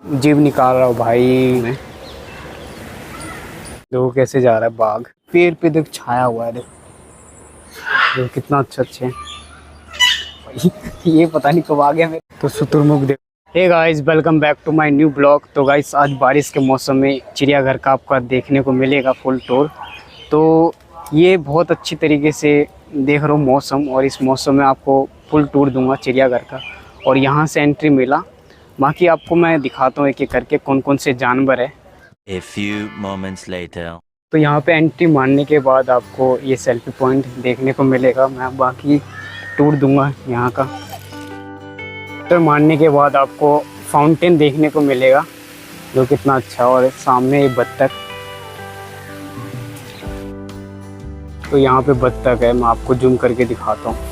जीभ निकाल रहा हूँ भाई मैं। देखो कैसे जा रहा है बाघ, पेड़ पे देख छाया हुआ है, देखो कितना अच्छा अच्छा है। ये पता नहीं कब आ गया मेरे तो शुतुरमुर्ग देखो। Hey guys, welcome back to my new blog. तो गाइस आज बारिश के मौसम में चिड़ियाघर का आपका देखने को मिलेगा फुल टूर। तो ये बहुत अच्छी तरीके से देख रहा हूँ मौसम, और इस मौसम में आपको फुल टूर दूंगा चिड़ियाघर का। और यहाँ से एंट्री मिला, बाकी आपको मैं दिखाता हूँ एक एक करके कौन कौन से जानवर है। A few moments later. तो यहाँ पे एंट्री मारने के बाद आपको ये सेल्फी पॉइंट देखने को मिलेगा, मैं बाकी टूर दूंगा यहाँ का। तो मारने के बाद आपको फाउंटेन देखने को मिलेगा जो कितना अच्छा, और सामने एक बत्तख। तो यहाँ पे बत्तख है, मैं आपको जूम करके दिखाता हूँ।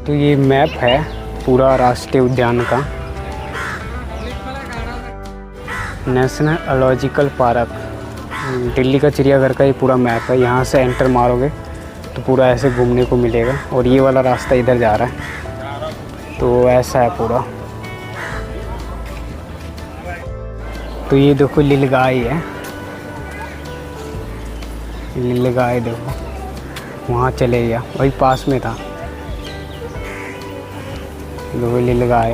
तो ये मैप है पूरा राष्ट्रीय उद्यान का, नेशनल अलॉजिकल पार्क दिल्ली का चिड़ियाघर का ये पूरा मैप है। यहाँ से एंटर मारोगे तो पूरा ऐसे घूमने को मिलेगा, और ये वाला रास्ता इधर जा रहा है, तो ऐसा है पूरा। तो ये देखो नीलगाय है, नीलगाय देखो वहाँ चले गया, वही पास में था। देखो नीलगाय,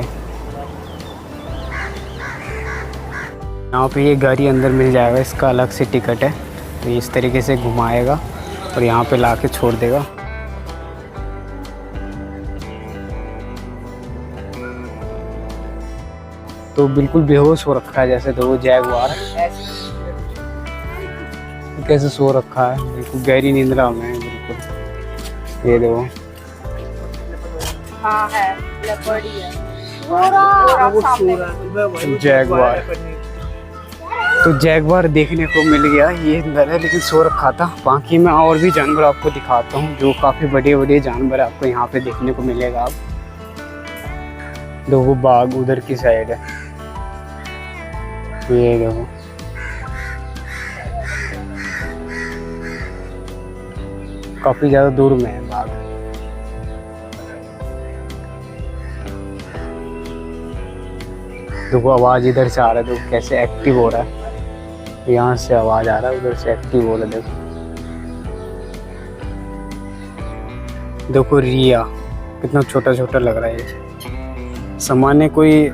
यहाँ पे ये गाड़ी अंदर मिल जाएगा, इसका अलग से टिकट है। तो इस तरीके से घुमाएगा और यहाँ पे लाके छोड़ देगा। तो बिल्कुल बेहोश हो रखा है जैसे, तो वो जैगुआर कैसे सो रखा है, बिल्कुल गहरी निंद्रा में बिल्कुल। ये देखो हाँ है, लेपर्डी है। जैगुआर। तो जैगुआर देखने को मिल गया, ये अंदर है लेकिन सो रखा था। बाकी मैं और भी जानवर आपको दिखाता हूँ, जो काफ़ी बड़े बड़े जानवर आपको यहाँ पे देखने को मिलेगा। आप देखो बाघ उधर की साइड है, ये देखो। काफ़ी ज़्यादा दूर में है बाघ। देखो आवाज़ इधर से आ रहा है, देखो कैसे एक्टिव हो रहा है। यहाँ से आवाज़ आ रहा है, उधर से एक्टिव हो रहा है। देखो रिया कितना छोटा छोटा लग रहा है। ये सामान्य कोई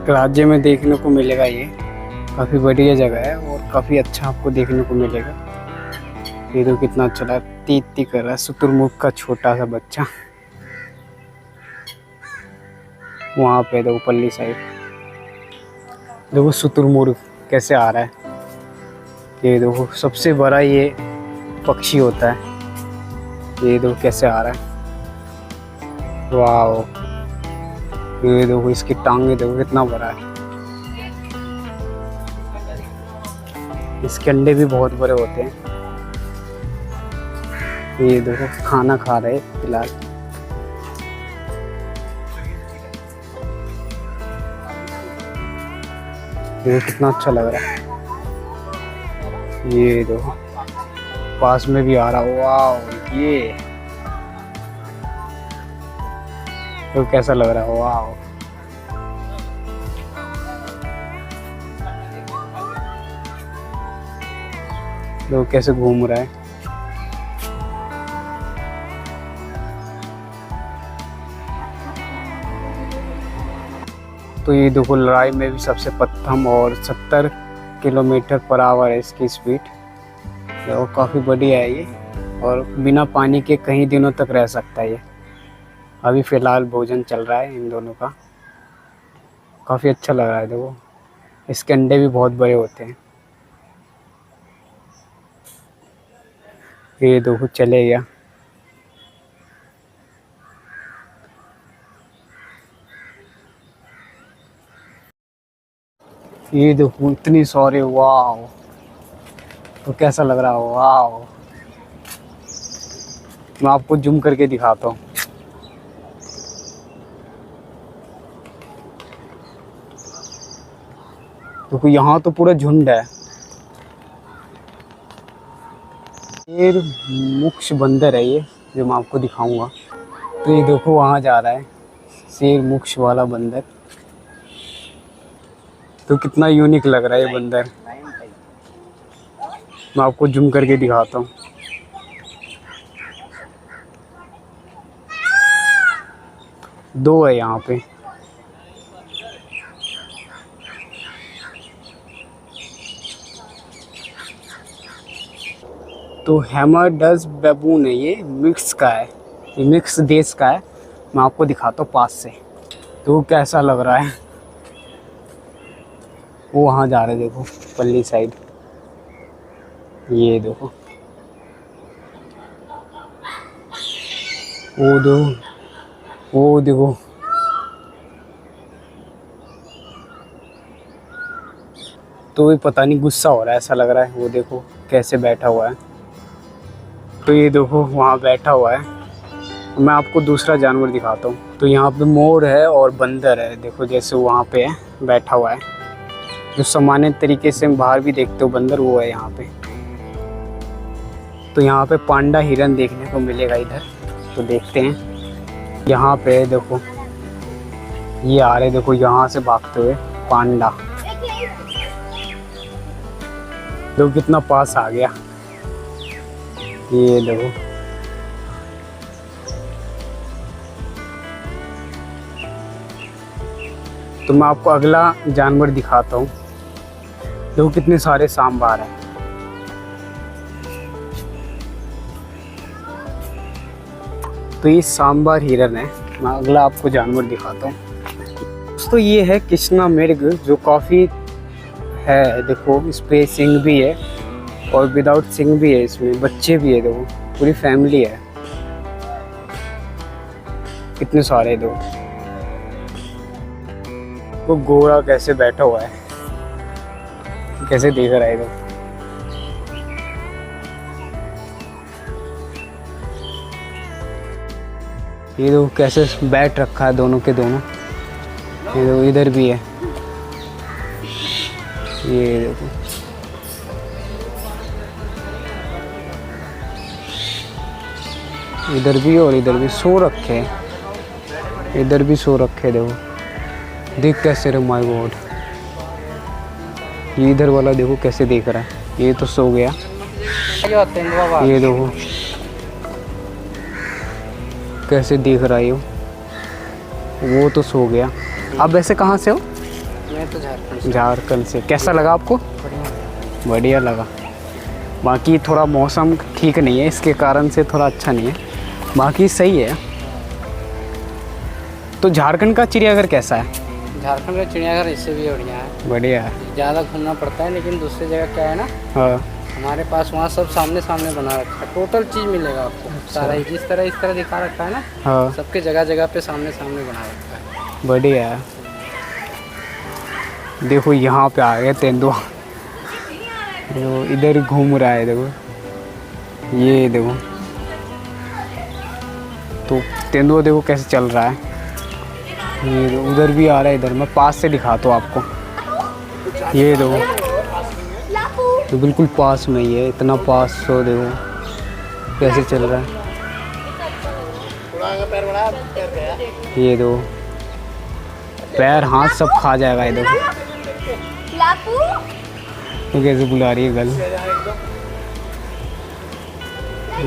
राज्य में देखने को मिलेगा, ये काफ़ी बढ़िया जगह है और काफ़ी अच्छा आपको देखने को मिलेगा। ये तो कितना अच्छा लग रहा है, ती ती कर रहा है, शुतुरमुर्ग का छोटा सा बच्चा। वहाँ पे देखो पल्ली साइड, देखो शुतुरमुर्ग कैसे आ रहा है। ये देखो सबसे बड़ा ये पक्षी होता है, ये देखो कैसे आ रहा है। वाह, ये देखो इसकी टांगे देखो कितना बड़ा है। इसके अंडे भी बहुत बड़े होते हैं। ये देखो खाना खा रहे फिलहाल। ये कितना अच्छा लग रहा है। ये देखो पास में भी आ रहा, वाह। ये तो कैसा लग रहा है, वाह। देखो कैसे घूम रहा है। तो ये देखो लड़ाई में भी सबसे प्रथम, और 70 किलोमीटर पर आवर है इसकी स्पीड। देखो काफ़ी बढ़िया है ये, और बिना पानी के कई दिनों तक रह सकता है ये। अभी फ़िलहाल भोजन चल रहा है इन दोनों का, काफ़ी अच्छा लग रहा है। देखो इसके अंडे भी बहुत बड़े होते हैं। ये देखो चले गया। ये देखो इतनी सारे, वाह। तो कैसा लग रहा है, वाह। मैं आपको जूम करके दिखाता हूँ। देखो यहाँ तो पूरा झुंड है। ये मुख्य बंदर है ये, जो मैं आपको दिखाऊंगा। तो ये देखो वहाँ जा रहा है, शेर मुक्ष वाला बंदर। तो कितना यूनिक लग रहा है ये बंदर। मैं आपको जूम करके दिखाता हूँ। दो है यहाँ पे। तो हैमरडस बेबून है, ये मिक्स का है, ये मिक्स देश का है। मैं आपको दिखाता हूँ पास से तो कैसा लग रहा है। वो वहाँ जा रहे देखो पल्ली साइड, ये देखो वो देखो तो ये पता नहीं गुस्सा हो रहा है ऐसा लग रहा है। वो देखो कैसे बैठा हुआ है। तो ये देखो वहाँ बैठा हुआ है। मैं आपको दूसरा जानवर दिखाता हूँ। तो यहाँ पे मोर है और बंदर है, देखो जैसे वहाँ पे है बैठा हुआ है। जो सामान्य तरीके से बाहर भी देखते हो बंदर, वो है यहाँ पे। तो यहाँ पे पांडा हिरन देखने को मिलेगा इधर, तो देखते हैं। यहाँ पे देखो ये आ रहे, देखो यहाँ से भागते हुए पांडा। देखो कितना पास आ गया, ये देखो। तो मैं आपको अगला जानवर दिखाता हूँ। देखो कितने सारे सांभर हैं। तो ये सांभर हिरन है। मैं अगला आपको जानवर दिखाता हूँ। दोस्तों ये है कृष्णा मृग, जो काफ़ी है। देखो इस पे सिंग भी है और विदाउट सिंग भी है, इसमें बच्चे भी है। देखो पूरी फैमिली है, कितने सारे। दो वो गोरा कैसे बैठा हुआ है, कैसे देख रहा है। ये देखो कैसे बैठ रखा है दोनों के दोनों। ये देखो इधर भी है, ये देखो। इधर भी और इधर भी सो रखे हैं, इधर भी सो रखे। देखो देख कैसे रहे, माय गॉड। ये इधर वाला देखो कैसे देख रहा है, ये तो सो गया। ये देखो कैसे देख रहा है, वो तो सो गया। आप वैसे कहाँ से हो? मैं तो झारखंड से। कैसा लगा आपको? बढ़िया लगा। बाकी थोड़ा मौसम ठीक नहीं है, इसके कारण से थोड़ा अच्छा नहीं है, बाकी सही है। तो झारखंड का चिड़ियाघर कैसा है? झारखंड का चिड़ियाघर इससे भी बढ़िया है। बढ़िया है। ज़्यादा घूमना पड़ता है, लेकिन दूसरी जगह क्या है ना, हाँ हमारे पास वहाँ सब सामने सामने बना रखा है। टोटल चीज़ मिलेगा आपको सारा ही, जिस तरह इस तरह दिखा रखा है ना, हाँ सबके जगह जगह पे सामने सामने बना रखा है। बढ़िया है। देखो यहाँ पे आ गए तेंदुआ, देखो इधर घूम रहा है। देखो ये देखो, तो तेंदुआ देखो कैसे चल रहा है। ये उधर भी आ रहा है, इधर मैं पास से दिखाता हूँ आपको। ये देखो तो बिल्कुल पास में ही है, इतना पास। तो देखो कैसे चल रहा है। ये दो पैर हाथ सब खा जाएगा। ये देखो तो कैसे बुला रही है गल।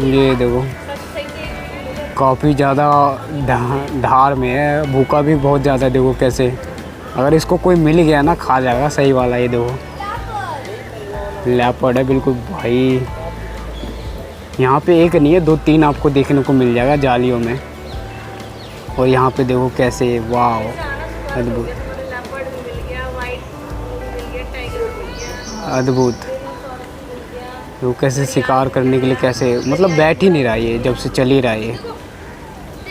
ये देखो काफ़ी ज़्यादा धार में है, भूखा भी बहुत ज़्यादा। देखो कैसे, अगर इसको कोई मिल गया ना खा जाएगा सही वाला। ये देखो लेपर्ड है बिल्कुल भाई। यहाँ पे एक नहीं है, 2-3 आपको देखने को मिल जाएगा जालियों में। और यहाँ पे देखो कैसे, वाह अद्भुत अद्भुत। वो कैसे शिकार करने के लिए कैसे, मतलब बैठ ही नहीं रहा ये, जब से चल ही रहा है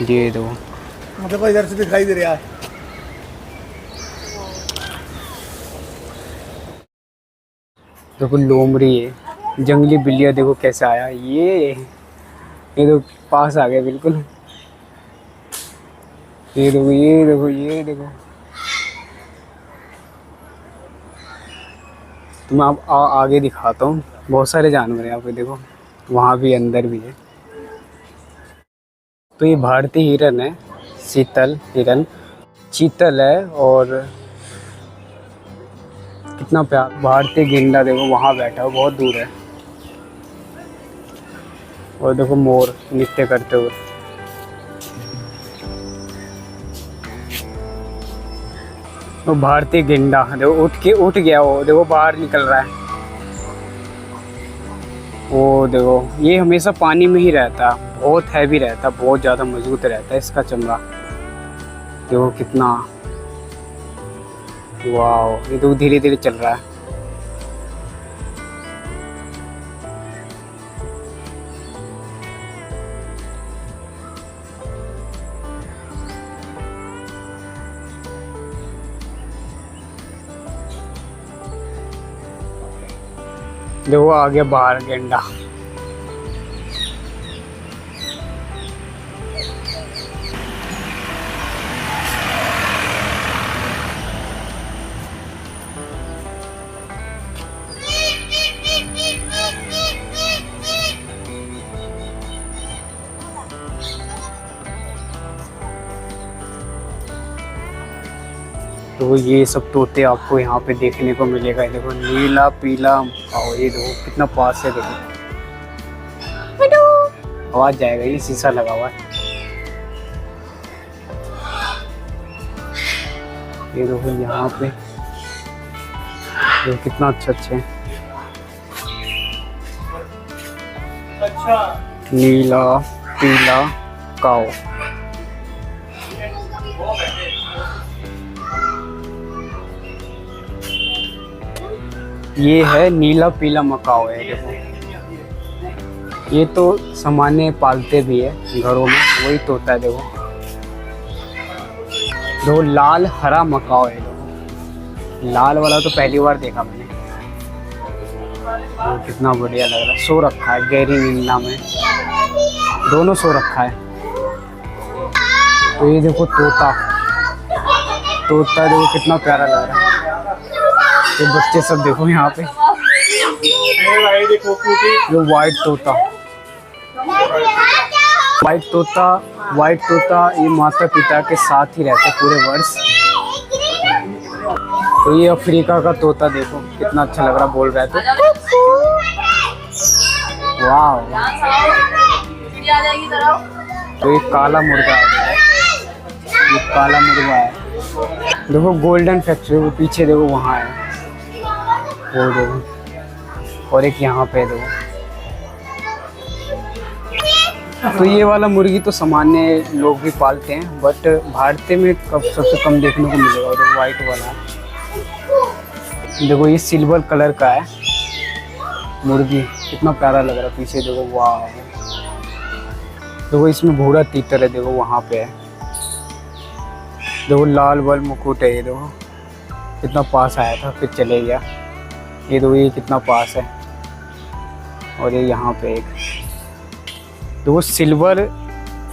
ये तो मतलब इधर से दिखाई दे रहा है। देखो लोमड़ी है, जंगली बिल्लियाँ देखो कैसे आया। ये तो पास आ गया बिल्कुल। ये देखो ये देखो ये देखो। तो मैं अब आगे दिखाता हूँ, बहुत सारे जानवर हैं यहाँ पे। देखो वहाँ भी अंदर भी है। तो ये भारतीय हिरन है, शीतल हिरन। चीतल है और कितना प्यार। भारतीय गेंडा देखो वहाँ बैठा है, बहुत दूर है। और देखो मोर नृत्य करते हुए। वो भारतीय गेंडा देखो उठ गया, वो देखो बाहर निकल रहा है। वो देखो ये हमेशा पानी में ही रहता है, बहुत हैवी रहता है, बहुत ज़्यादा मजबूत रहता है इसका चमड़ा। देखो कितना, वाह, ये तो धीरे धीरे चल रहा है। देखो आ गया बाहर गेंडा। तो ये सब तोते आपको यहाँ पे देखने को मिलेगा। ये देखो नीला पीला, और ये देखो कितना पास है। देखो आवाज जाएगा, ये शीशा लगा हुआ है। ये देखो यहाँ पे देखो कितना अच्छे हैं। नीला पीला काऊ। ये है नीला पीला मकाओ है। देखो ये तो सामान्य पालते भी है घरों में, वही तोता है। देखो दो लाल हरा मकाओ है। देखो लाल वाला तो पहली बार देखा मैंने। तो कितना बढ़िया लग रहा है। सो रखा है गहरी नींदा में, दोनों सो रखा है। तो ये देखो तोता देखो कितना प्यारा लग रहा है। ये बच्चे सब देखो यहाँ पे, जो वाइट तोता ये माता पिता के साथ ही रहते पूरे वर्ष। तो ये अफ्रीका का तोता देखो कितना अच्छा लग रहा, बोल रहा है। तो वाह, तो ये काला मुर्गा है। ये काला मुर्गा है। देखो गोल्डन फैक्ट्री वो पीछे देखो वहाँ है, वो देखो। और एक यहाँ पे देखो। तो ये वाला मुर्गी तो सामान्य लोग भी पालते हैं, बट भारत में कब सबसे कम देखने को मिलेगा। और वाइट वाला देखो, ये सिल्वर कलर का है मुर्गी, कितना प्यारा लग रहा है। पीछे देखो, वाह। देखो इसमें भूरा तीतर है, देखो वहाँ पे है। देखो लाल बल मुकुट है। ये देखो कितना पास आया था फिर चले गया। ये देखो ये कितना पास है। और ये यहाँ पे एक देखो सिल्वर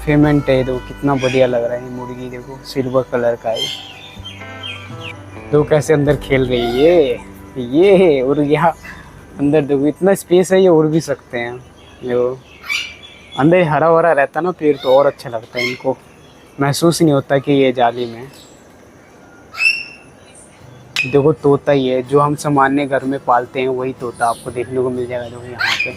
फेमेंट है। देखो कितना बढ़िया लग रहा है ये मुर्गी। देखो सिल्वर कलर का है। देखो कैसे अंदर खेल रही है ये उड़ गया अंदर। देखो इतना स्पेस है, ये उड़ भी सकते हैं। जो अंदर हरा भरा रहता ना पेड़, तो और अच्छा लगता है। इनको महसूस नहीं होता कि ये जाली में। देखो तोता ही है जो हम सामान्य घर में पालते हैं, वही तोता आपको देखने को मिल जाएगा। देखो यहाँ पे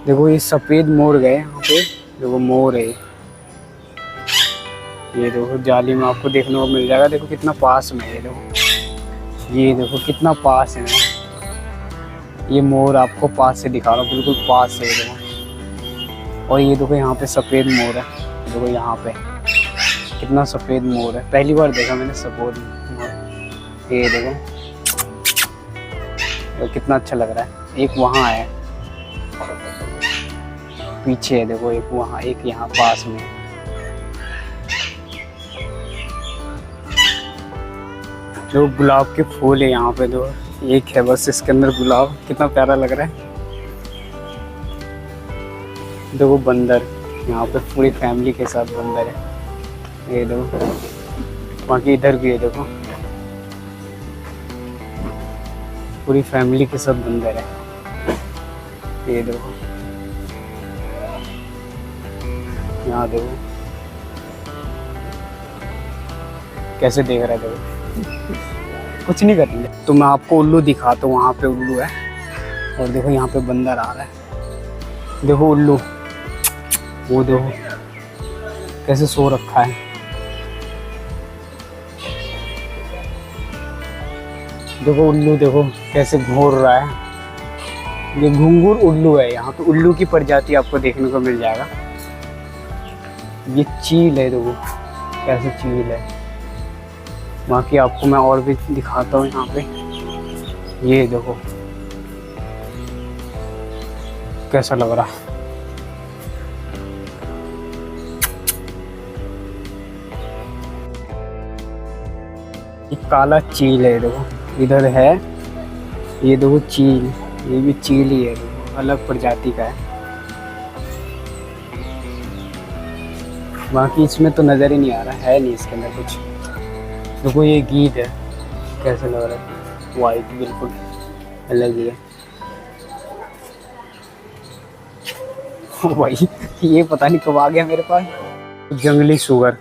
देखो ये सफ़ेद मोर गए यहाँ पे। देखो मोर है ये। देखो जाली में आपको देखने को मिल जाएगा। देखो कितना पास में है। देखो ये देखो कितना पास है। ये मोर आपको पास से दिखा रहा हूँ, बिल्कुल पास है। देखो और ये देखो यहाँ पे सफ़ेद मोर है। देखो यहाँ पे कितना सफ़ेद मोर है, पहली बार देखा मैंने सफ़ेद मोर। ये देखो तो कितना अच्छा लग रहा है। एक वहाँ है पीछे है। देखो एक वहाँ, एक यहाँ पास में। जो गुलाब के फूल है यहाँ पे, दो एक है बस इसके अंदर गुलाब, कितना प्यारा लग रहा है। देखो बंदर यहाँ पे पूरी फैमिली के साथ बंदर है। ये देखो बाकी इधर भी है। देखो पूरी फैमिली के साथ बंदर है। ये देखो यहाँ देखो कैसे देख रहा है देखो, कुछ नहीं कर रही। तो मैं आपको उल्लू दिखाता हूँ, वहाँ पे उल्लू है और देखो यहाँ पे बंदर आ रहा है। देखो उल्लू, वो देखो कैसे सो रखा है। देखो उल्लू देखो कैसे घूर रहा है। ये घुंघरू उल्लू है। यहाँ पे उल्लू की प्रजाति आपको देखने को मिल जाएगा। ये चील है, देखो कैसे चील है। बाकी आपको मैं और भी दिखाता हूँ यहाँ पे। ये देखो कैसा लग रहा है। ये काला चील है, देखो इधर है। ये देखो चील, ये भी चील ही है, देखो अलग प्रजाति का है। बाकी इसमें तो नज़र ही नहीं आ रहा है, नहीं इसके अंदर कुछ। देखो ये गीद है, कैसे लग रहा है, वाइट बिल्कुल अलग ही है। ओ भाई ये पता नहीं कब आ गया मेरे पास। जंगली सुअर।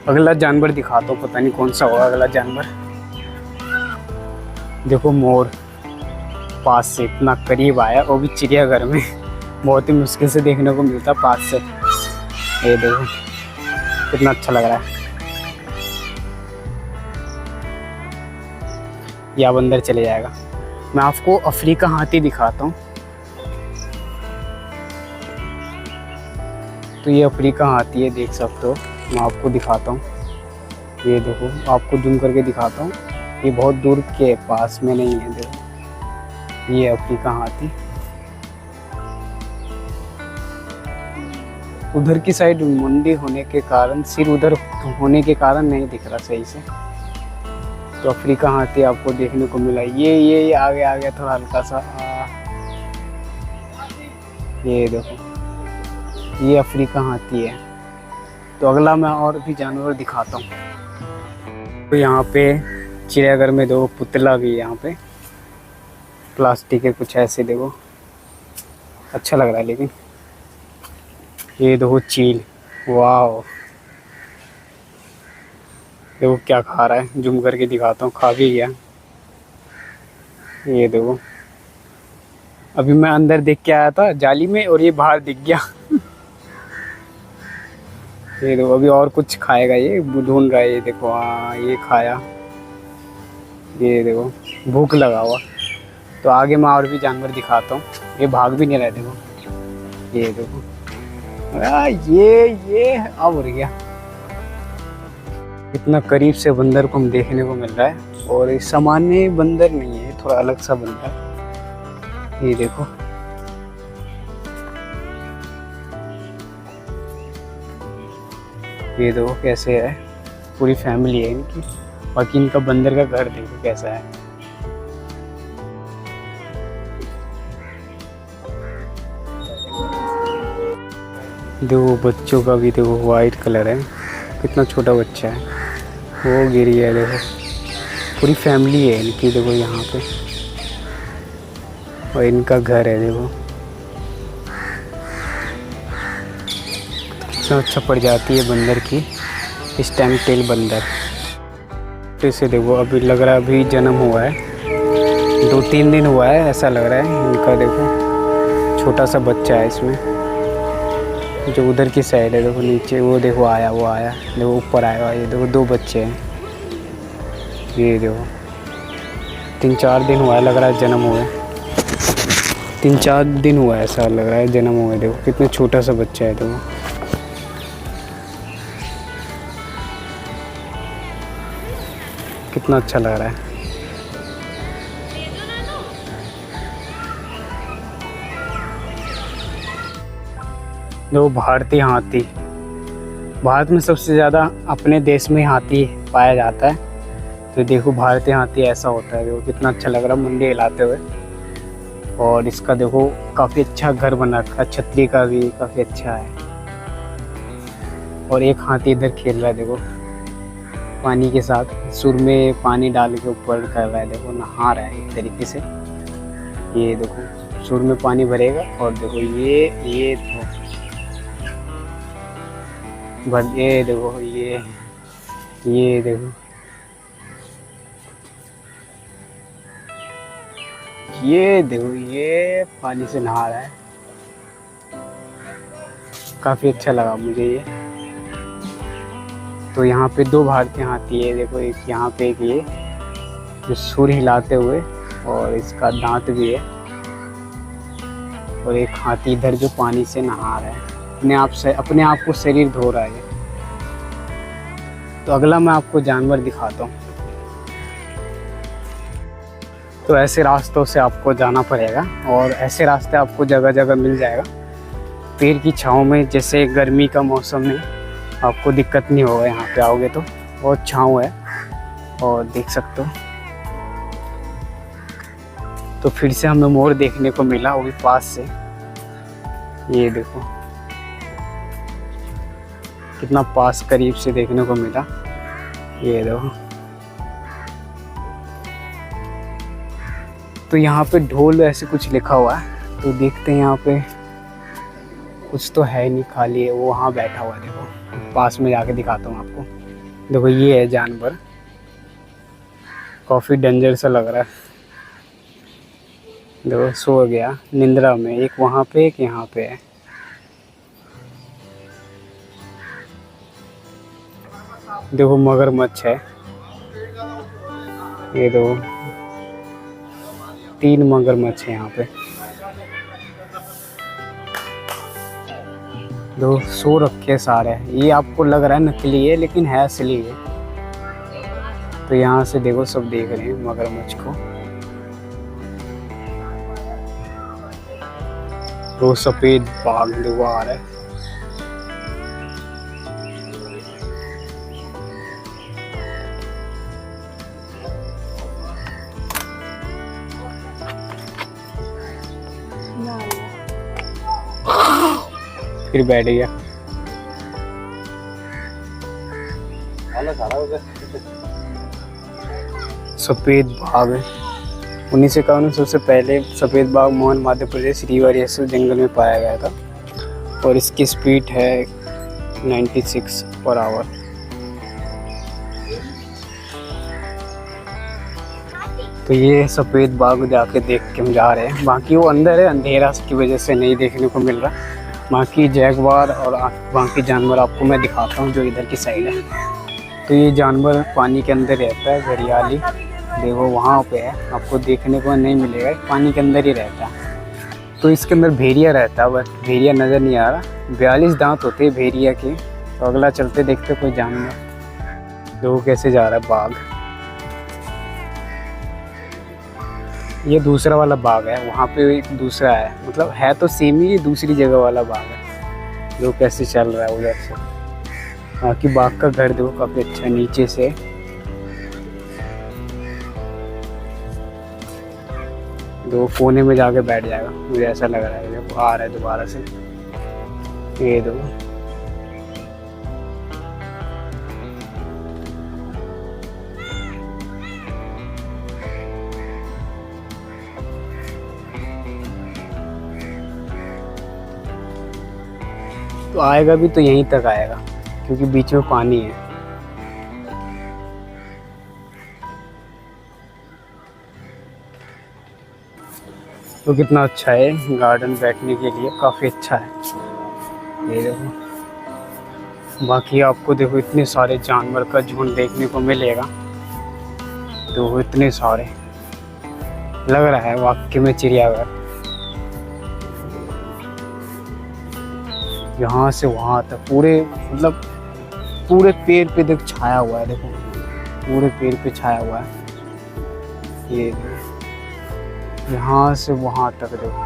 अगला जानवर दिखाता हूँ, पता नहीं कौन सा होगा अगला जानवर। देखो मोर पास से इतना करीब आया, वो भी चिड़ियाघर में। बहुत ही मुश्किल से देखने को मिलता पास से। ये देखो कितना अच्छा लग रहा है। ये अब अंदर चले जाएगा। मैं आपको अफ्रीका हाथी दिखाता हूँ। तो ये अफ्रीका हाथी है, देख सकते हो। मैं आपको दिखाता हूँ, ये देखो आपको जूम करके दिखाता हूँ। ये बहुत दूर के पास में नहीं है, देखो ये अफ्रीका हाथी। उधर की साइड मंडी होने के कारण, सिर उधर होने के कारण नहीं दिख रहा सही से। तो अफ्रीका हाथी आपको देखने को मिला। ये आगे आ गया थोड़ा हल्का सा। ये देखो ये अफ्रीका हाथी है। तो अगला मैं और भी जानवर दिखाता हूँ। तो यहाँ पे चिड़ियाघर में देखो पुतला भी है, यहाँ पे प्लास्टिक के कुछ ऐसे, देखो अच्छा लग रहा है। लेकिन ये देखो चील, वाह देखो क्या खा रहा है, जूम करके दिखाता हूँ। खा भी गया। ये देखो अभी मैं अंदर देख के आया था जाली में और ये बाहर दिख गया। ये देखो अभी और कुछ खाएगा, ये ढूंढ रहा है। ये देखो हाँ ये खाया। ये देखो भूख लगा हुआ। तो आगे मैं और भी जानवर दिखाता हूँ। ये भाग भी नहीं रहा, देखो ये देखो ये अब उड़ गया। इतना करीब से बंदर को हम देखने को मिल रहा है। और सामान्य बंदर नहीं है, थोड़ा अलग सा बंदर। ये देखो ये देखो कैसे है, पूरी फैमिली है इनकी। बाकी इनका बंदर का घर देखो कैसा है। देखो बच्चों का भी देखो वाइट कलर है, कितना छोटा बच्चा है, वो गिरी है। देखो पूरी फैमिली है इनकी, देखो यहाँ पे। और इनका घर है, देखो कितना अच्छा प्रजाति है बंदर की, स्टैम्प टेल बंदर। फिर से देखो अभी लग रहा है अभी जन्म हुआ है, 2-3 दिन हुआ है ऐसा लग रहा है इनका। देखो छोटा सा बच्चा है इसमें, जो उधर की साइड है। देखो नीचे वो देखो आया, वो आया, देखो ऊपर आया। ये देखो 2 बच्चे हैं। ये देखो 3-4 दिन हुआ है लग रहा है जन्म हुए। 3-4 दिन हुआ है ऐसा लग रहा है जन्म हुए। देखो कितना छोटा सा बच्चा है, देखो कितना अच्छा लग रहा है। देखो भारतीय हाथी। भारत में सबसे ज़्यादा अपने देश में हाथी पाया जाता है। तो देखो भारतीय हाथी ऐसा होता है, देखो कितना अच्छा लग रहा है मुंडी हिलाते हुए। और इसका देखो काफ़ी अच्छा घर बना रखा है, छतरी का भी काफ़ी अच्छा है। और एक हाथी इधर खेल रहा है, देखो पानी के साथ, सुर में पानी डाल के ऊपर कर रहा है। देखो नहा रहा है एक तरीके से। ये देखो सुर में पानी भरेगा। और देखो ये देखो बट ये देखो, ये देखो, ये देखो, ये पानी से नहा रहा है। काफ़ी अच्छा लगा मुझे ये। तो यहाँ पे 2 भारतीय हाथी है, देखो, एक यहाँ पे, एक ये जो सूर हिलाते हुए, और इसका दांत भी है। और एक हाथी इधर जो पानी से नहा रहा है, अपने आप को शरीर धो रहा है। तो अगला मैं आपको जानवर दिखाता हूँ। तो ऐसे रास्तों से आपको जाना पड़ेगा, और ऐसे रास्ते आपको जगह जगह मिल जाएगा पेड़ की छाँव में। जैसे गर्मी का मौसम में आपको दिक्कत नहीं होगा, यहाँ पे आओगे तो बहुत छाँव है, और देख सकते हो। तो फिर से हमें मोर देखने को मिला, वो भी पास से। ये देखो कितना पास, करीब से देखने को मिला। ये देखो। तो यहाँ पे ढोल ऐसे कुछ लिखा हुआ है, तो देखते हैं यहाँ पे कुछ तो है नहीं, खाली है। वो वहाँ बैठा हुआ है, देखो, पास में जाके दिखाता हूँ आपको। देखो ये है जानवर, काफ़ी डेंजर सा लग रहा है। देखो सो गया निंद्रा में, एक वहाँ पे, एक यहाँ पे है। देखो मगरमच्छ है, ये देखो 3 मगरमच्छ है यहाँ पे। दो सो रखे सारे। ये आपको लग रहा है नकली है, लेकिन है असली है। तो यहाँ से देखो सब देख रहे हैं मगरमच्छ को। वो सफेद बाघ देखो आ रहा है। फिर बैठ गया। सफेद बाघ है। 1951 सबसे पहले सफेद बाघ मोहन मध्य प्रदेश रीवा रियासत जंगल में पाया गया था, और इसकी स्पीड है 96 पर आवर। तो ये सफ़ेद बाघ जाके देख के हम जा रहे हैं। बाकी वो अंदर है, अंधेरा की वजह से नहीं देखने को मिल रहा। बाकी जैगवार और बाकी जानवर आपको मैं दिखाता हूँ जो इधर की साइड है। तो ये जानवर पानी के अंदर रहता है, घड़ियाली देखो वहाँ पे है, आपको देखने को नहीं मिलेगा, पानी के अंदर ही रहता है। तो इसके अंदर भेड़िया रहता है, बट भेड़िया नज़र नहीं आ रहा। 42 दांत होते हैं भेड़िया के। तो अगला चलते देखते कोई जानवर। देखो कैसे जा रहा है बाघ। ये दूसरा वाला बाघ है, वहाँ पे एक दूसरा है, मतलब है तो सेम ही, दूसरी जगह वाला बाघ है जो कैसे चल रहा है उधर से। बाकी बाघ का घर देखो काफ़ी अच्छा है, नीचे से। दो कोने में जाके बैठ जाएगा, मुझे ऐसा लग रहा है। देखो आ रहा है दोबारा से, ये दो। तो आएगा भी तो यहीं तक आएगा, क्योंकि बीच में पानी है। तो कितना अच्छा है गार्डन, बैठने के लिए काफ़ी अच्छा है। ये देखो, बाकी आपको देखो इतने सारे जानवर का झुंड देखने को मिलेगा। तो इतने सारे, लग रहा है वाकई में चिड़ियाघर। यहाँ से वहाँ तक पूरे, मतलब पूरे पेड़ पे देख छाया हुआ है। देखो पूरे पेड़ पे छाया हुआ है। ये यहाँ से वहाँ तक देखो।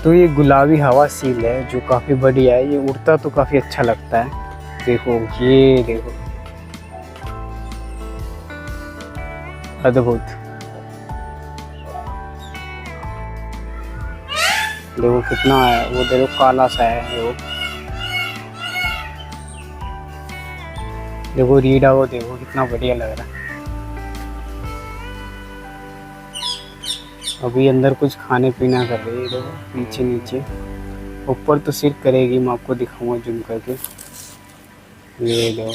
तो ये गुलाबी हवा सील है जो काफ़ी बढ़िया है। ये उड़ता तो काफ़ी अच्छा लगता है। देखो ये देखो, अद्भुत। देखो कितना है, वो देखो काला सा है वो। देखो रीडा, वो देखो कितना बढ़िया लग रहा है। अभी अंदर कुछ खाने पीना कर रही है, देखो पीछे नीचे। ऊपर तो सिर्फ करेगी, मैं आपको दिखाऊंगा जूम करके। ये देखो,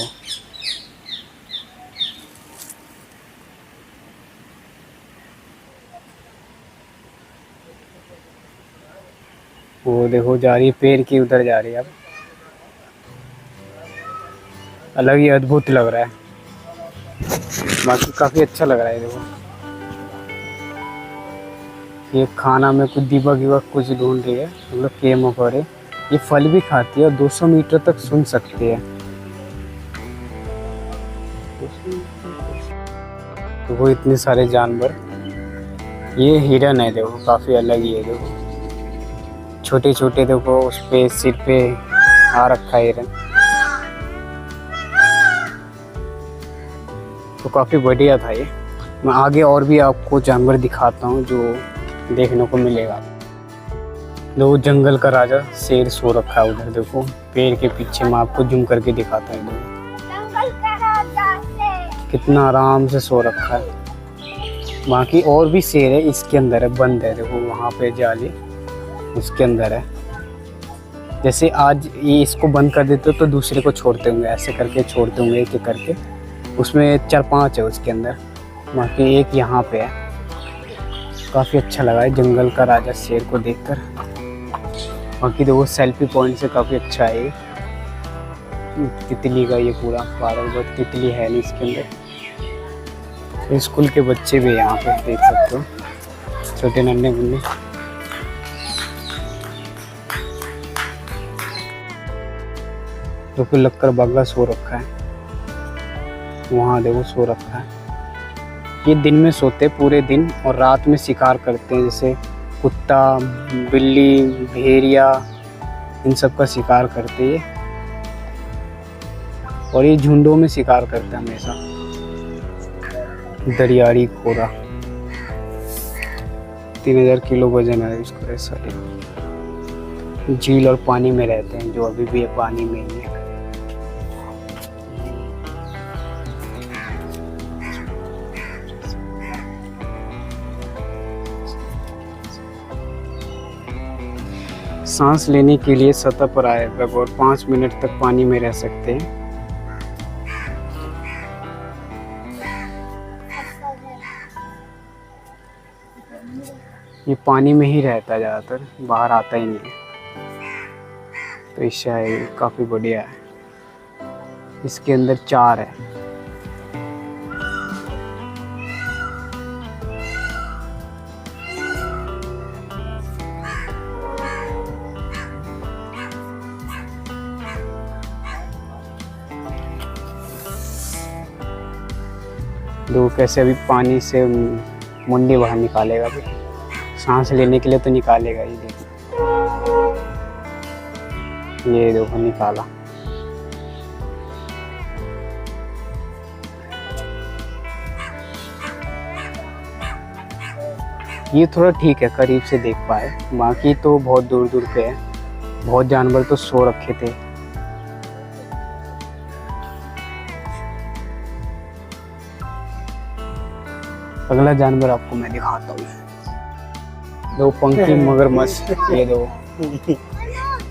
वो देखो जा रही है पेड़ की उधर जा रही है। अब अलग ही अद्भुत लग रहा है, बाकी काफ़ी अच्छा लग रहा है। देखो ये खाना में कुछ दीपक वीपक कुछ ढूंढ रही है, मतलब केम मकोड़े। ये फल भी खाती है और 200 मीटर तक सुन सकती है। तो वो इतने सारे जानवर। ये हिरन है, देखो काफ़ी अलग ही है। देखो छोटे छोटे, देखो उस पे सिर पे आ रखा है हिरन। तो काफ़ी बढ़िया था ये। मैं आगे और भी आपको जानवर दिखाता हूँ जो देखने को मिलेगा। देखो जंगल का राजा शेर सो रखा है उधर, देखो पेड़ के पीछे। मैं आपको जूम करके दिखाता हूँ, जंगल का राजा शेर कितना आराम से सो रखा है। बाकी और भी शेर है इसके अंदर है, बंद है। देखो वहाँ पे जाली उसके अंदर है। जैसे आज ये इसको बंद कर देते तो दूसरे को छोड़ते होंगे, ऐसे करके छोड़ते होंगे एक एक करके। उसमें 4-5 है उसके अंदर, बाकी एक यहाँ पे है। काफ़ी अच्छा लगा है जंगल का राजा शेर को देखकर। बाकी देखो सेल्फी पॉइंट से काफ़ी अच्छा है ये। तितली का ये पूरा पार्क, बट तितली है नहीं इसके अंदर। स्कूल के बच्चे भी यहाँ पे देख सकते हो, छोटे नन्हे मुन्ने। तो फिर लक्कर बागा सो रखा है, वहाँ देखो सो रखा है। ये दिन में सोते पूरे दिन और रात में शिकार करते हैं, जैसे कुत्ता, बिल्ली, भेड़िया, इन सब का शिकार करते हैं। और ये झुंडों में शिकार करते हैं हमेशा। दरियाड़ी घोड़ा 3000 किलो वजन है इसका। ऐसा झील और पानी में रहते हैं, जो अभी भी है पानी में ही है। सांस लेने के लिए सतह पर आए और 5 मिनट तक पानी में रह सकते हैं। ये पानी में ही रहता है ज़्यादातर, बाहर आता ही नहीं है। तो इससे काफ़ी बढ़िया है। इसके अंदर 4 है। दो कैसे अभी पानी से मुंडी बाहर निकालेगा, भी सांस लेने के लिए तो निकालेगा ही। देखो ये देखो निकाला। ये थोड़ा ठीक है, करीब से देख पाए, बाकी तो बहुत दूर दूर पे है। बहुत जानवर तो सो रखे थे। अगला जानवर आपको मैं दिखाता हूँ। दो पंखी मगरमच्छ, ये देखो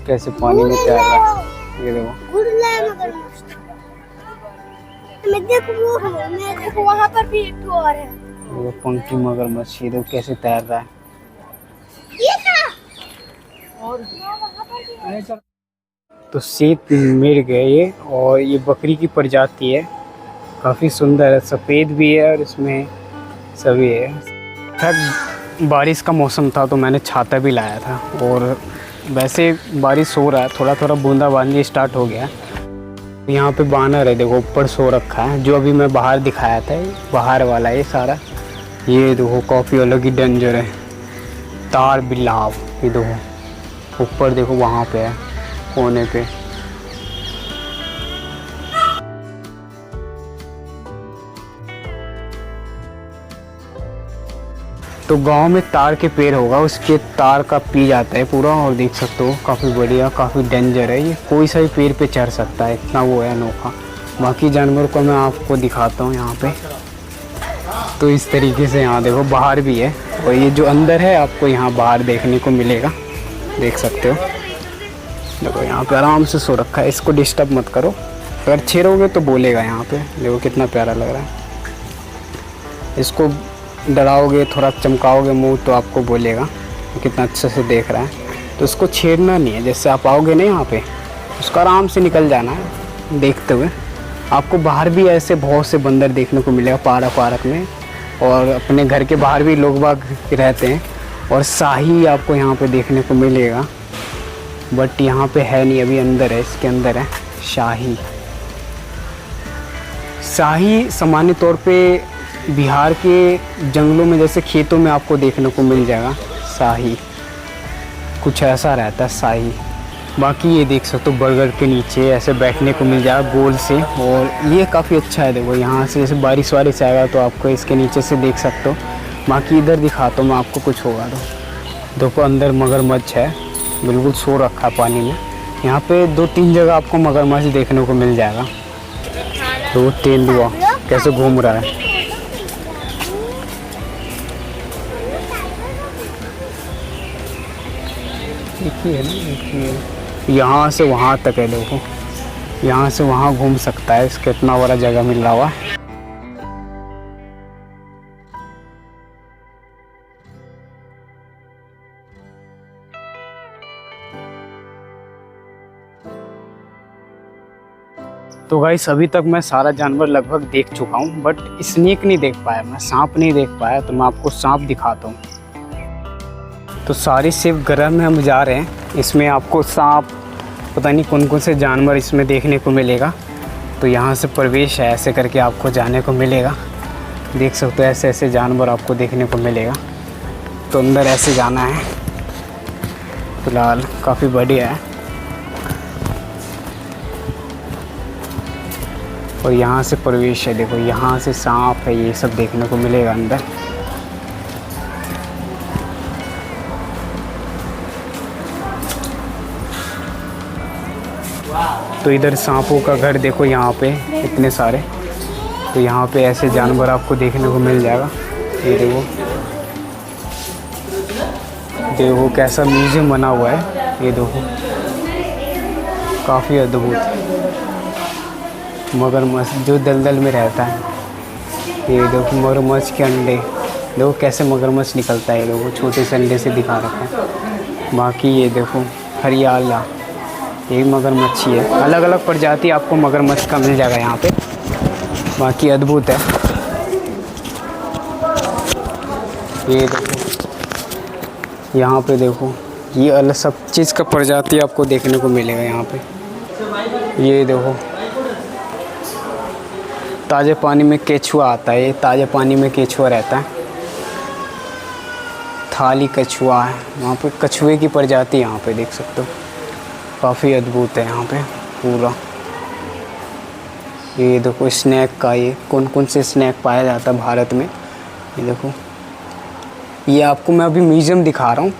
कैसे पानी में तैर रहा है। ये देखो मैं देखो वहाँ पर भी एक और है। वो पंखी मगरमच्छ, ये देखो कैसे तैर रहा है। तो सीप मिल गए ये, और ये बकरी की प्रजाति है, काफ़ी सुंदर है, सफ़ेद भी है और इसमें सभी है। खैर बारिश का मौसम था तो मैंने छाता भी लाया था, और वैसे बारिश हो रहा है, थोड़ा थोड़ा बूंदाबांदी स्टार्ट हो गया। यहाँ पे बानर है, देखो ऊपर सो रखा है, जो अभी मैं बाहर दिखाया था, बाहर वाला ये सारा। ये देखो काफ़ी अलग ही डेंजर है, तार बिलाव। ये देखो ऊपर देखो वहाँ पे है कोने पे। तो गांव में तार के पेड़ होगा, उसके तार का पी जाता है पूरा, और देख सकते हो काफ़ी बढ़िया, काफ़ी डेंजर है ये। कोई सा भी पेड़ पे चढ़ सकता है, इतना वो है अनोखा। बाकी जानवर को मैं आपको दिखाता हूँ यहाँ पे। तो इस तरीके से यहाँ देखो बाहर भी है, और ये जो अंदर है आपको यहाँ बाहर देखने को मिलेगा, देख सकते हो। देखो यहाँ पे आराम से सो रखा है, इसको डिस्टर्ब मत करो, अगर छेड़ोगे तो बोलेगा यहाँ पे। देखो कितना प्यारा लग रहा है। इसको डराओगे, थोड़ा चमकाओगे मुंह तो आपको बोलेगा कितना अच्छे से देख रहा है। तो इसको छेड़ना नहीं है, जैसे आप आओगे ना यहाँ पे उसको आराम से निकल जाना है देखते हुए। आपको बाहर भी ऐसे बहुत से बंदर देखने को मिलेगा पार्क में, और अपने घर के बाहर भी लोग बाग रहते हैं। और शाही आपको यहाँ पे देखने को मिलेगा, बट यहाँ पे है नहीं, अभी अंदर है, इसके अंदर है शाही। शाही सामान्य तौर पे बिहार के जंगलों में जैसे खेतों में आपको देखने को मिल जाएगा शाही, कुछ ऐसा रहता है शाही। बाकी ये देख सकते हो बरगद के नीचे ऐसे बैठने को मिल जाएगा गोल से, और ये काफ़ी अच्छा है। देखो यहाँ से जैसे बारिश वारिश आएगा तो आपको इसके नीचे से देख सकते हो। बाकी इधर दिखाता हूँ मैं आपको, कुछ होगा तो देखो अंदर मगरमच्छ है, बिल्कुल सो रखा है पानी में। यहाँ पे 2-3 जगह आपको मगरमच्छ देखने को मिल जाएगा। तो वो तेंदुआ कैसे घूम रहा है, देखिए ना, यहाँ से वहाँ तक है। देखो यहाँ से वहाँ घूम सकता है, इसका इतना बड़ा जगह मिल रहा हुआ है। तो गाइस अभी तक मैं सारा जानवर लगभग देख चुका हूँ, बट स्नेक नहीं देख पाया, मैं सांप नहीं देख पाया। तो मैं आपको सांप दिखाता हूँ। तो सारी शिव ग्रह में हम जा रहे हैं, इसमें आपको सांप, पता नहीं कौन कौन से जानवर इसमें देखने को मिलेगा। तो यहाँ से प्रवेश है, ऐसे करके आपको जाने को मिलेगा। देख सकते हो ऐसे ऐसे जानवर आपको देखने को मिलेगा। तो अंदर ऐसे जाना है, फिलहाल काफ़ी बढ़िया है। और यहाँ से प्रवेश है, देखो यहाँ से सांप है, ये सब देखने को मिलेगा अंदर। तो इधर सांपों का घर देखो, यहाँ पे इतने सारे। तो यहाँ पे ऐसे जानवर आपको देखने को मिल जाएगा। ये देखो, देखो कैसा म्यूजियम बना हुआ है, ये देखो काफ़ी अद्भुत। मगरमच्छ जो दलदल में रहता है, ये देखो मगरमच्छ के अंडे, देखो कैसे मगरमच्छ निकलता है। ये देखो छोटे से अंडे से दिखा रखा है। बाकी ये देखो हरियाला, ये मगरमच्छी है। अलग अलग प्रजाति आपको मगरमच्छ का मिल जाएगा यहाँ पे, बाकी अद्भुत है। ये देखो यहाँ पे, देखो ये अलग सब चीज़ का प्रजाति आपको देखने को मिलेगा यहाँ पे। ये देखो ताज़े पानी में केचुआ आता है, ये ताज़े पानी में केचुआ रहता है। थाली कछुआ है, वहाँ पे कछुए की प्रजाति यहाँ पे देख सकते हो, काफ़ी अद्भुत है यहाँ पे पूरा। ये देखो स्नैक का, ये कौन कौन से स्नैक पाया जाता है भारत में, ये देखो। ये आपको मैं अभी म्यूज़ियम दिखा रहा हूँ,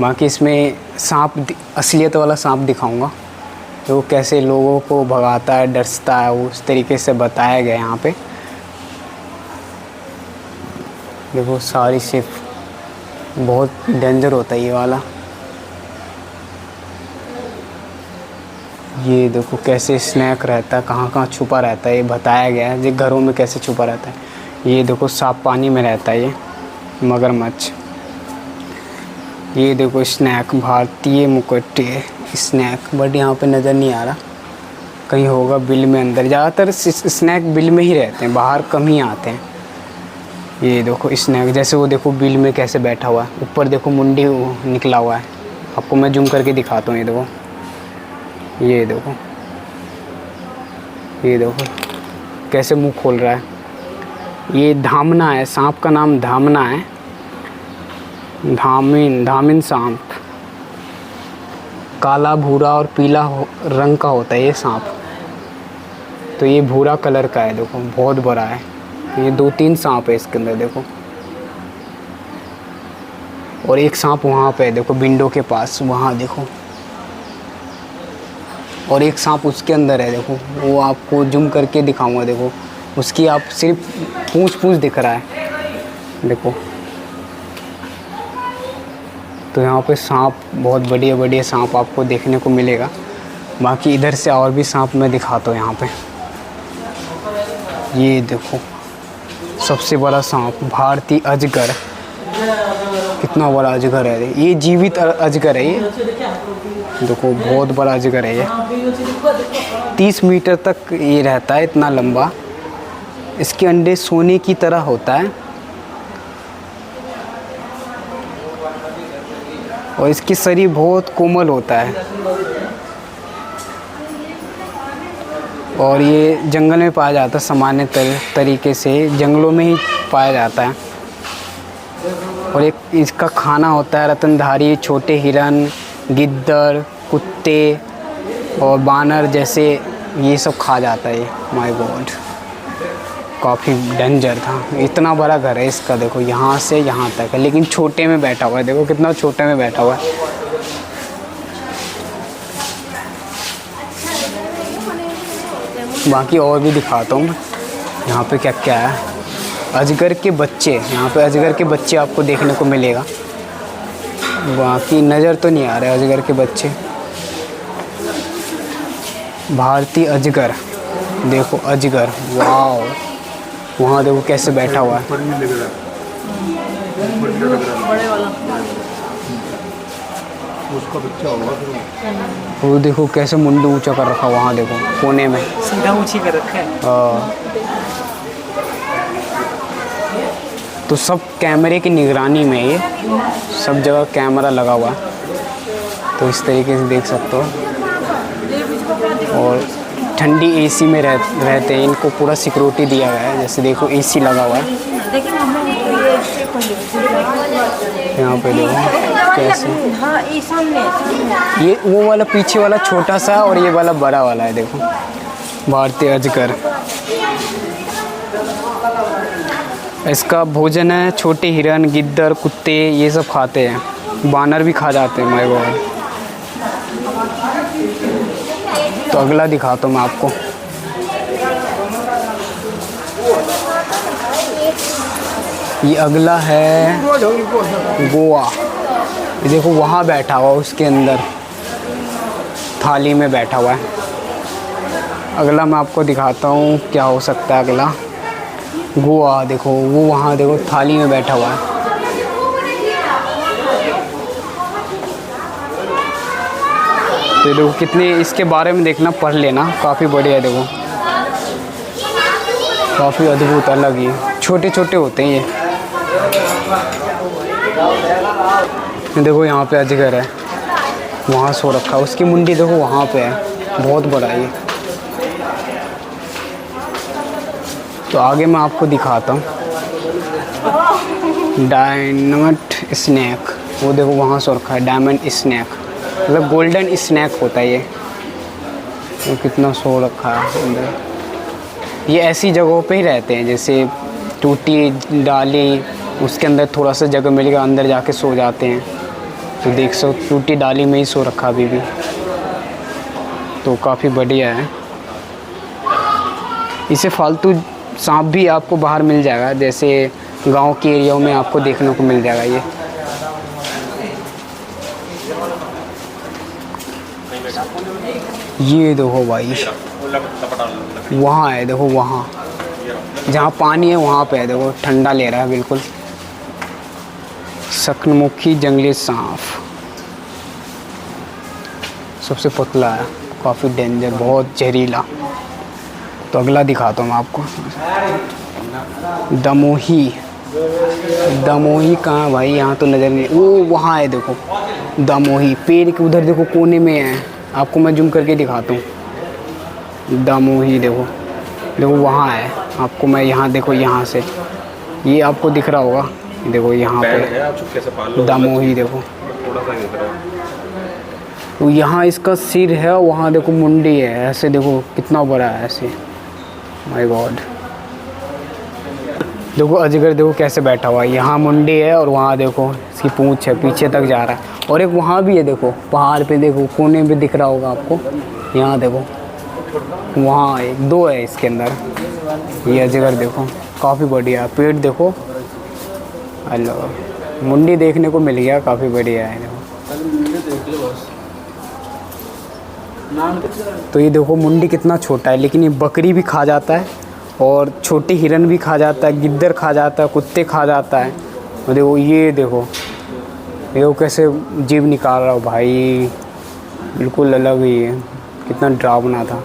बाकी इसमें सांप, असलियत वाला सांप दिखाऊंगा, तो कैसे लोगों को भगाता है, डरता है, उस तरीके से बताया गया यहाँ पे। देखो सारी सिर्फ बहुत डेंजर होता है ये वाला। ये देखो कैसे स्नैक रहता है, कहाँ कहाँ छुपा रहता है, ये बताया गया है। ये घरों में कैसे छुपा रहता है। ये देखो साफ पानी में रहता है ये मगरमच्छ। ये देखो स्नैक, भारतीय मुकुट स्नैक, बट यहाँ पे नज़र नहीं आ रहा, कहीं होगा बिल में अंदर। ज़्यादातर स्नैक बिल में ही रहते हैं, बाहर कम ही आते हैं। ये देखो स्नैक, जैसे वो देखो बिल में कैसे बैठा हुआ है, ऊपर देखो मुंडी निकला हुआ है। आपको मैं जूम करके दिखाता हूँ। ये देखो, ये देखो, ये देखो कैसे मुंह खोल रहा है। ये धामना है, सांप का नाम धामना है, धामिन सांप। काला, भूरा और पीला रंग का होता है ये सांप। तो ये भूरा कलर का है, देखो बहुत बड़ा है। ये 2-3 सांप है इसके अंदर, देखो। और एक सांप वहाँ पे है, देखो विंडो के पास, वहाँ देखो। और एक सांप उसके अंदर है, देखो। वो आपको जूम करके दिखाऊंगा, देखो उसकी आप सिर्फ पूंछ दिख रहा है, देखो तो यहाँ पे सांप, बहुत बढ़िया बढ़िया सांप आपको देखने को मिलेगा। बाकी इधर से और भी सांप मैं दिखाता हूँ यहाँ पे। ये देखो सबसे बड़ा सांप भारतीय अजगर, कितना बड़ा अजगर है ये, जीवित अजगर है ये। देखो बहुत बड़ा अजगर है ये, 30 मीटर तक ये रहता है, इतना लंबा। इसके अंडे सोने की तरह होता है और इसकी शरीर बहुत कोमल होता है और ये जंगल में पाया जाता है। सामान्य तरीके से जंगलों में ही पाया जाता है। और एक इसका खाना होता है रत्नधारी छोटे हिरन, गिद्दड़, कुत्ते और बानर जैसे, ये सब खा जाता है ये। माय गॉड, काफ़ी डेंजर था। इतना बड़ा घर है इसका, देखो यहाँ से यहाँ तक है, लेकिन छोटे में बैठा हुआ है। देखो कितना छोटे में बैठा हुआ है। बाकी और भी दिखाता हूँ मैं यहाँ पे क्या क्या है। अजगर के बच्चे, यहाँ पे अजगर के बच्चे आपको देखने को मिलेगा। बाकी नज़र तो नहीं आ रहे अजगर के बच्चे। भारतीय अजगर, देखो अजगर, वाओ। वहाँ देखो कैसे बैठा हुआ है। उसका बच्चा होगा। वो देखो कैसे मुंडू ऊंचा कर रखा, वहाँ देखो कोने में सीधा ऊंची कर रखा है। तो सब कैमरे की निगरानी में, ये सब जगह कैमरा लगा हुआ है, तो इस तरीके से देख सकते हो। और ठंडी एसी में रहते हैं, इनको पूरा सिक्योरिटी दिया गया है। जैसे देखो एसी लगा हुआ है यहाँ पे, देखो कैसे। ये वो वाला पीछे वाला छोटा सा और ये वाला बड़ा वाला है, देखो भारतीय अजगर। इसका भोजन है छोटे हिरन, गिद्दड़, कुत्ते, ये सब खाते हैं। बानर भी खा जाते हैं। My God. तो अगला दिखाता हूँ मैं आपको। ये अगला है गोवा। ये देखो वहाँ बैठा हुआ, उसके अंदर थाली में बैठा हुआ है। अगला मैं आपको दिखाता हूँ क्या हो सकता है अगला। गोवा देखो, वो वहाँ देखो थाली में बैठा हुआ है। तो देखो कितने, इसके बारे में देखना, पढ़ लेना, काफ़ी बढ़िया है। देखो काफ़ी अद्भुत, अलग ही छोटे छोटे होते हैं ये। देखो यहाँ पे अजगर है, वहाँ सो रखा है। उसकी मुंडी देखो वहाँ पे है, बहुत बड़ा है ये। तो आगे मैं आपको दिखाता हूँ डायमंड स्नैक। वो देखो वहाँ सो रखा है, डायमंड स्नैक, मतलब गोल्डन स्नैक होता है ये। वो कितना सो रखा है अंदर। ये ऐसी जगहों पे ही रहते हैं, जैसे टूटी डाली, उसके अंदर थोड़ा सा जगह मिलेगा, अंदर जाके सो जाते हैं। तो देख सो टूटी डाली में ही सो रखा अभी भी। तो काफ़ी बढ़िया है। इसे फालतू सांप भी आपको बाहर मिल जाएगा, जैसे गांव के एरियाओं में आपको देखने को मिल जाएगा ये। ये देखो भाई, वहाँ है, देखो वहाँ जहाँ पानी है वहाँ पे है, देखो ठंडा ले रहा है बिल्कुल। शकमुखी जंगली सांप सबसे पतला है, काफ़ी डेंजर, बहुत जहरीला। तो अगला दिखाता हूँ मैं आपको। दमोही, दमोही कहाँ भाई, यहाँ तो नज़र नहीं। वो वहाँ है देखो दमोही, पेड़ के उधर देखो कोने में है। आपको मैं जूम करके दिखाता हूँ। दमोही देखो, देखो वहाँ है। आपको मैं यहाँ देखो, यहाँ से ये आपको दिख रहा होगा, देखो यहाँ पे दमोही देखो। तो यहाँ इसका सिर है, वहाँ देखो मुंडी है, ऐसे देखो कितना बड़ा है ऐसे। My God. देखो अजगर देखो कैसे बैठा हुआ है, यहाँ मुंडी है और वहाँ देखो इसकी पूंछ है, पीछे तक जा रहा है। और एक वहाँ भी है, देखो पहाड़ पे, देखो कोने में दिख रहा होगा आपको। यहाँ देखो वहाँ एक दो है इसके अंदर। ये अजगर देखो काफ़ी बढ़िया। पेट देखो, हेलो मुंडी देखने को मिल गया, काफ़ी बढ़िया है। तो ये देखो मुंडी कितना छोटा है, लेकिन ये बकरी भी खा जाता है और छोटे हिरन भी खा जाता है, गिद्दर खा जाता है, कुत्ते खा जाता है। और देखो ये देखो कैसे जीभ निकाल रहा हो भाई, बिल्कुल अलग ही है, कितना डरावना था।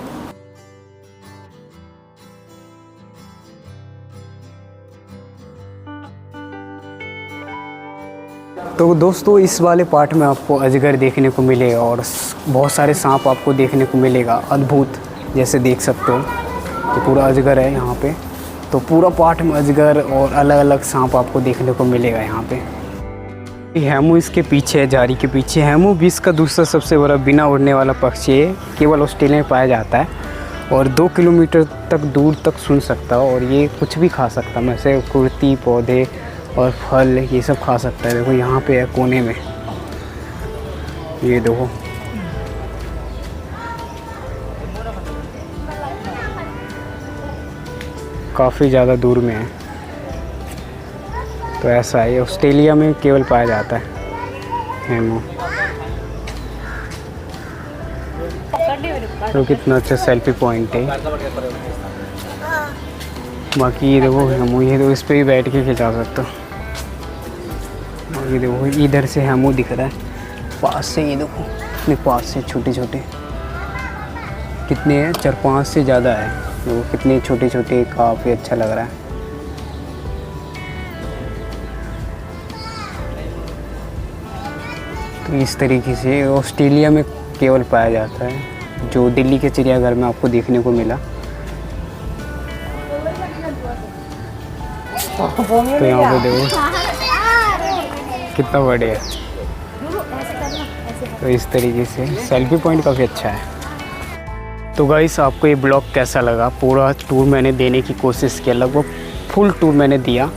तो दोस्तों इस वाले पार्ट में आपको अजगर देखने को मिलेगा और बहुत सारे सांप आपको देखने को मिलेगा, अद्भुत, जैसे देख सकते हो। तो पूरा अजगर है यहाँ पे, तो पूरा पार्ट में अजगर और अलग अलग सांप आपको देखने को मिलेगा यहाँ पे। हैमू इसके पीछे है, जारी के पीछे। हैमू विश्व का दूसरा सबसे बड़ा बिना उड़ने वाला पक्षी है, केवल ऑस्ट्रेलिया में पाया जाता है और 2 किलोमीटर तक दूर तक सुन सकता है और ये कुछ भी खा सकता है, जैसे कुर्ती, पौधे और फल, ये सब खा सकता है। देखो यहाँ पे है कोने में, ये देखो। काफ़ी ज़्यादा दूर में है। तो ऐसा है, ऑस्ट्रेलिया में केवल पाया जाता है हैमू। तो कितना अच्छा सेल्फी पॉइंट है। बाकी ये देखो हैमू, ये तो इस पर भी बैठ के खिंचा सकते हो। ये देखो इधर से हैमू दिख रहा है पास से, ये देखो इतने पास से, छोटे छोटे कितने हैं, 4-5 से ज़्यादा है। देखो कितने छोटे छोटे, काफ़ी अच्छा लग रहा है। तो इस तरीके से ऑस्ट्रेलिया में केवल पाया जाता है, जो दिल्ली के चिड़ियाघर में आपको देखने को मिला। तो यहाँ पे देखो कितना बढ़िया है। तो इस तरीके से सेल्फी पॉइंट काफ़ी अच्छा है। तो गाइस आपको ये ब्लॉग कैसा लगा? पूरा टूर मैंने देने की कोशिश किया, लगभग फुल टूर मैंने दिया।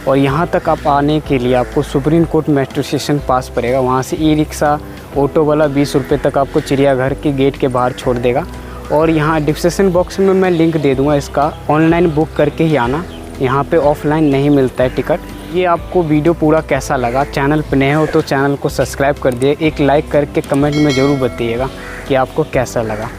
और यहाँ तक आप आने के लिए आपको सुप्रीम कोर्ट मेट्रो स्टेशन पास पड़ेगा, वहाँ से ई-रिक्शा ऑटो वाला 20 रुपये तक आपको चिड़ियाघर के गेट के बाहर छोड़ देगा। और यहाँ डिस्क्रिप्शन बॉक्स में मैं लिंक दे दूँगा इसका, ऑनलाइन बुक करके ही आना, यहाँ पे ऑफलाइन नहीं मिलता है टिकट। ये आपको वीडियो पूरा कैसा लगा? चैनल पर नए हो तो चैनल को सब्सक्राइब कर दिए, एक लाइक करके कमेंट में ज़रूर बताइएगा कि आपको कैसा लगा।